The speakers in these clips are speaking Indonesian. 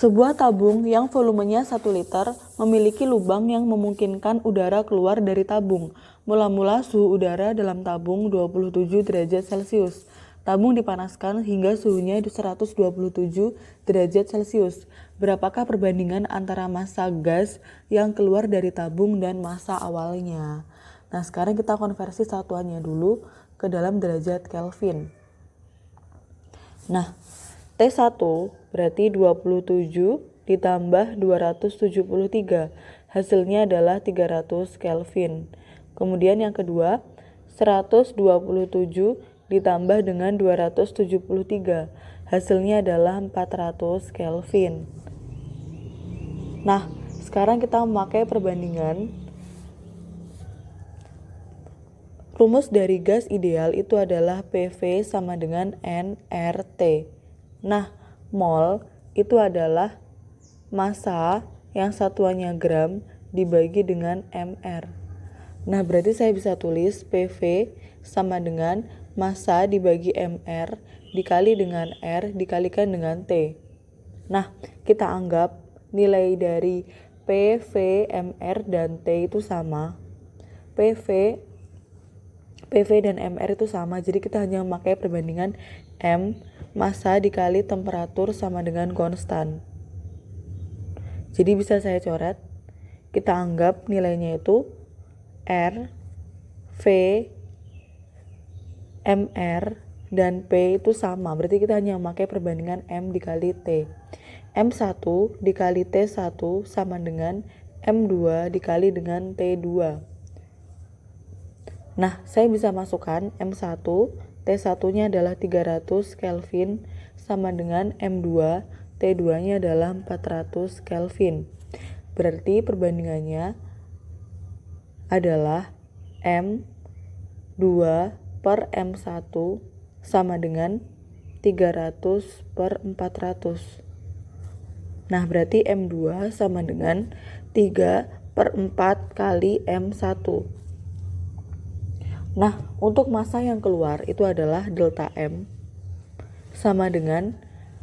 Sebuah tabung yang volumenya 1 liter memiliki lubang yang memungkinkan udara keluar dari tabung. Mula-mula suhu udara dalam tabung 27 derajat Celcius. Tabung dipanaskan hingga suhunya 127 derajat Celcius. Berapakah perbandingan antara massa gas yang keluar dari tabung dan massa awalnya? Nah, sekarang kita konversi satuannya dulu ke dalam derajat Kelvin. Nah, T1 berarti 27 ditambah 273. Hasilnya adalah 300 Kelvin. Kemudian yang kedua, 127 ditambah dengan 273. Hasilnya adalah 400 Kelvin. Nah, sekarang kita memakai perbandingan. Rumus dari gas ideal itu adalah PV sama dengan nRT. Nah, mol itu adalah massa yang satuannya gram dibagi dengan mR. Nah, berarti saya bisa tulis PV sama dengan massa dibagi mR dikali dengan R dikalikan dengan T. Nah, kita anggap nilai dari PV, mR, dan T itu sama. PV dan mR itu sama, jadi kita hanya memakai perbandingan M, massa dikali temperatur sama dengan konstan. Jadi bisa saya coret, kita anggap nilainya itu R, V, mR, dan P itu sama, berarti kita hanya memakai perbandingan M dikali T. M1 dikali T1 sama dengan M2 dikali dengan T2. Nah, saya bisa masukkan M1, T1-nya adalah 300 Kelvin sama dengan M2, T2-nya adalah 400 Kelvin. Berarti perbandingannya adalah M2 per M1 sama dengan 300 per 400. Nah, berarti M2 sama dengan 3 per 4 kali M1. Nah, untuk massa yang keluar itu adalah delta M sama dengan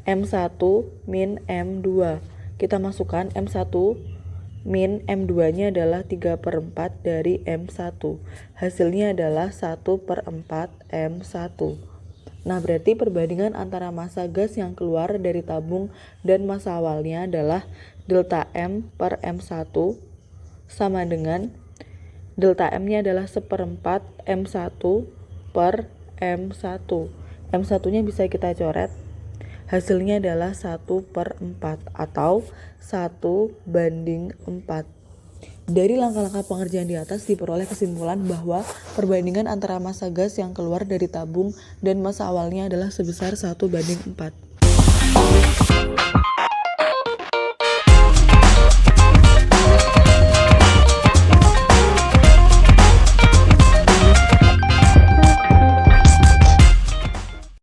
M1 min M2. Kita masukkan M1 min M2-nya adalah 3 per 4 dari M1. Hasilnya adalah 1 per 4 M1. Nah, berarti perbandingan antara massa gas yang keluar dari tabung dan massa awalnya adalah delta M per M1 sama dengan delta M-nya adalah 1/4 M1 per M1. M1-nya bisa kita coret. Hasilnya adalah 1 per 4 atau 1/4. Dari langkah-langkah pengerjaan di atas diperoleh kesimpulan bahwa perbandingan antara massa gas yang keluar dari tabung dan massa awalnya adalah sebesar 1/4.